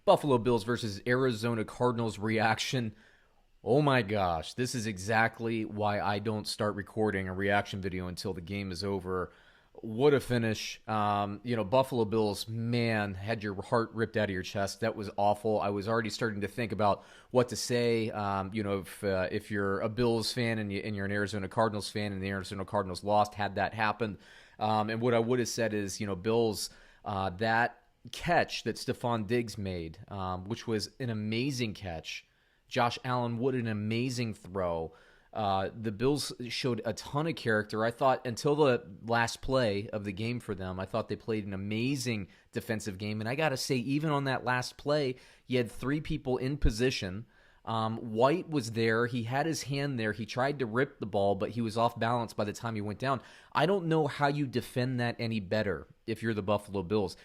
Buffalo Bills versus Arizona Cardinals reaction. Oh my gosh, this is exactly why I don't start recording a reaction video until the game is over. What a finish. Buffalo Bills, man, had your heart ripped out of your chest. That was awful. I was already starting to think about what to say. If you're a Bills fan and you're an Arizona Cardinals fan and the Arizona Cardinals lost, had that happened. And what I would have said is, Bills, that catch that Stefon Diggs made, which was an amazing catch. Josh Allen, what an amazing throw. The Bills showed a ton of character. I thought until the last play of the game for them, I thought they played an amazing defensive game. And I got to say, even on that last play, you had three people in position. White was there. He had his hand there. He tried to rip the ball, but he was off balance by the time he went down. I don't know how you defend that any better if you're the Buffalo Bills.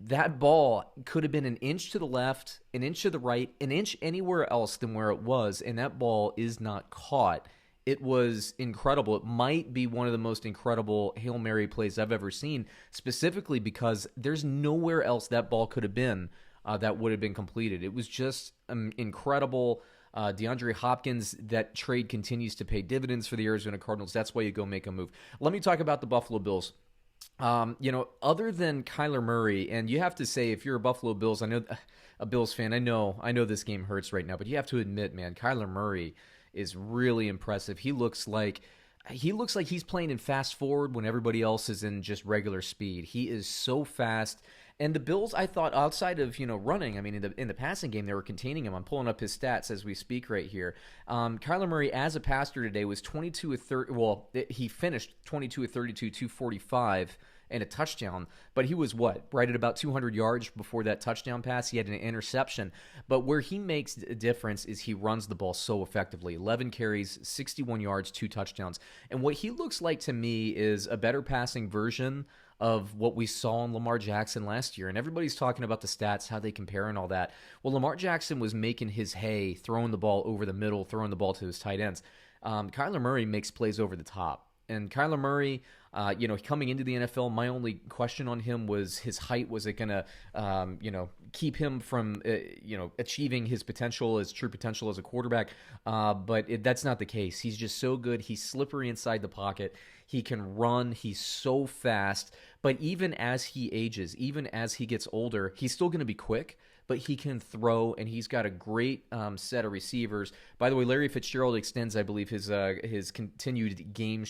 That ball could have been an inch to the left, an inch to the right, an inch anywhere else than where it was, and that ball is not caught. It was incredible. It might be one of the most incredible Hail Mary plays I've ever seen, specifically because there's nowhere else that ball could have been that would have been completed. It was just incredible. DeAndre Hopkins, that trade continues to pay dividends for the Arizona Cardinals. That's why you go make a move. Let me talk about the Buffalo Bills. Other than Kyler Murray, and you have to say, if you're a Buffalo Bills, I know a Bills fan, I know this game hurts right now, but you have to admit, man, Kyler Murray is really impressive. He looks like he's playing in fast forward when everybody else is in just regular speed. He is so fast. And the Bills, I thought, outside of running, I mean, in the passing game, they were containing him. I'm pulling up his stats as we speak right here. Kyler Murray, as a passer today, was 22 of 30. Well, he finished 22 of 32, 245, and a touchdown. But he was right at about 200 yards before that touchdown pass. He had an interception. But where he makes a difference is he runs the ball so effectively. 11 carries, 61 yards, 2 touchdowns. And what he looks like to me is a better passing version of what we saw in Lamar Jackson last year. And everybody's talking about the stats, how they compare and all that. Well, Lamar Jackson was making his hay, throwing the ball over the middle, throwing the ball to his tight ends. Kyler Murray makes plays over the top. And Kyler Murray, coming into the NFL, my only question on him was his height. Was it going to, keep him from, achieving his potential, his true potential as a quarterback? But that's not the case. He's just so good. He's slippery inside the pocket. He can run. He's so fast. But even as he ages, even as he gets older, he's still going to be quick. But he can throw, and he's got a great set of receivers. By the way, Larry Fitzgerald extends, I believe, his continued game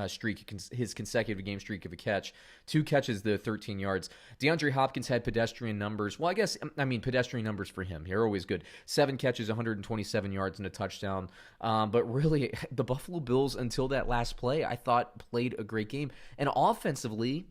streak, his consecutive game streak of a catch. 2 catches, the 13 yards. DeAndre Hopkins had pedestrian numbers. Well, pedestrian numbers for him. They're always good. 7 catches, 127 yards, and a touchdown. But really, the Buffalo Bills, until that last play, I thought played a great game. And offensively,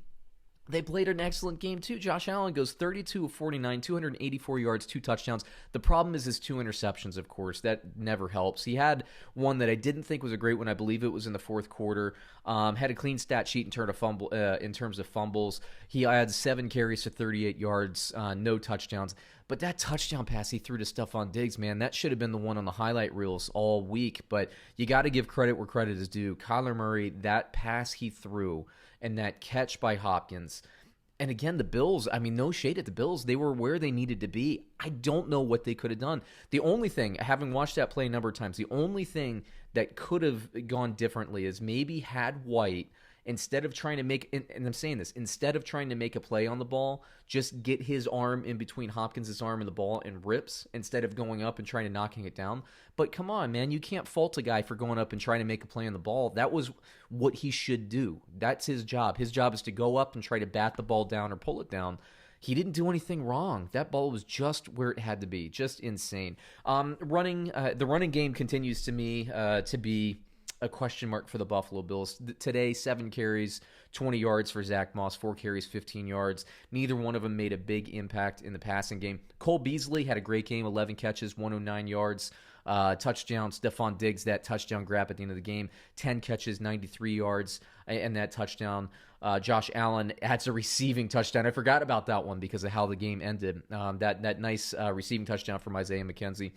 they played an excellent game, too. Josh Allen goes 32 of 49, 284 yards, 2 touchdowns. The problem is his 2 interceptions, of course. That never helps. He had one that I didn't think was a great one. I believe it was in the fourth quarter. Had a clean stat sheet in terms of fumbles. He had 7 carries for 38 yards, no touchdowns. But that touchdown pass he threw to Stefon Diggs, man, that should have been the one on the highlight reels all week. But you got to give credit where credit is due. Kyler Murray, that pass he threw and that catch by Hopkins. And again, the Bills, no shade at the Bills. They were where they needed to be. I don't know what they could have done. The only thing, having watched that play a number of times, the only thing that could have gone differently is maybe had White, instead of trying to make, and I'm saying this, instead of trying to make a play on the ball, just get his arm in between Hopkins' arm and the ball and rips instead of going up and trying to knocking it down. But come on, man, you can't fault a guy for going up and trying to make a play on the ball. That was what he should do. That's his job. His job is to go up and try to bat the ball down or pull it down. He didn't do anything wrong. That ball was just where it had to be. Just insane. The running game continues to me to be a question mark for the Buffalo Bills. Today, 7 carries, 20 yards for Zach Moss, 4 carries, 15 yards. Neither one of them made a big impact in the passing game. Cole Beasley had a great game, 11 catches, 109 yards, touchdown. Stefon Diggs, that touchdown grab at the end of the game, 10 catches, 93 yards, and that touchdown. Josh Allen had a receiving touchdown. I forgot about that one because of how the game ended. That nice receiving touchdown from Isaiah McKenzie.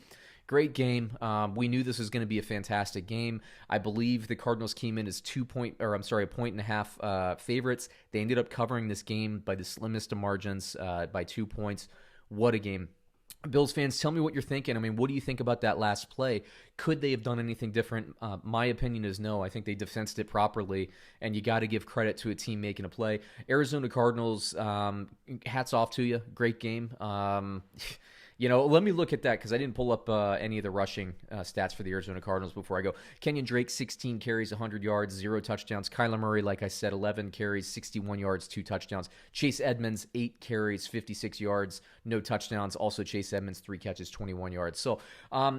Great game. We knew this was going to be a fantastic game. I believe the Cardinals came in as a 1.5 favorites. They ended up covering this game by the slimmest of margins, by 2 points. What a game. Bills fans, tell me what you're thinking. I mean, what do you think about that last play? Could they have done anything different? My opinion is no. I think they defensed it properly, and you got to give credit to a team making a play. Arizona Cardinals, hats off to you. Great game. Let me look at that because I didn't pull up any of the rushing stats for the Arizona Cardinals before I go. Kenyan Drake, 16 carries, 100 yards, 0 touchdowns. Kyler Murray, like I said, 11 carries, 61 yards, 2 touchdowns. Chase Edmonds, 8 carries, 56 yards, no touchdowns. Also, Chase Edmonds, 3 catches, 21 yards. So,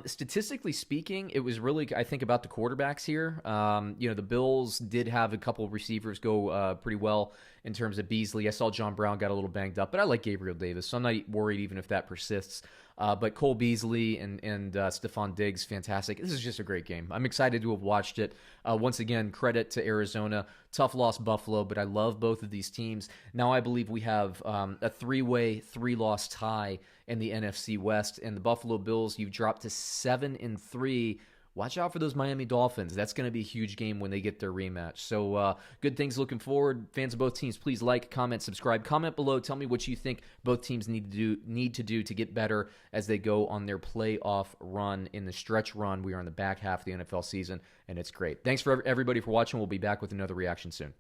statistically speaking, it was really, I think, about the quarterbacks here. The Bills did have a couple of receivers go pretty well in terms of Beasley. I saw John Brown got a little banged up, but I like Gabriel Davis, so I'm not worried even if that persists. But Cole Beasley and Stefon Diggs, fantastic. This is just a great game. I'm excited to have watched it. Once again, credit to Arizona. Tough loss, Buffalo, but I love both of these teams. Now I believe we have a 3-way, 3-loss tie in the NFC West. And the Buffalo Bills, you've dropped to 7-3. Watch out for those Miami Dolphins. That's going to be a huge game when they get their rematch. So good things looking forward. Fans of both teams, please like, comment, subscribe. Comment below. Tell me what you think both teams need to do to get better as they go on their playoff run in the stretch run. We are in the back half of the NFL season, and it's great. Thanks for everybody for watching. We'll be back with another reaction soon.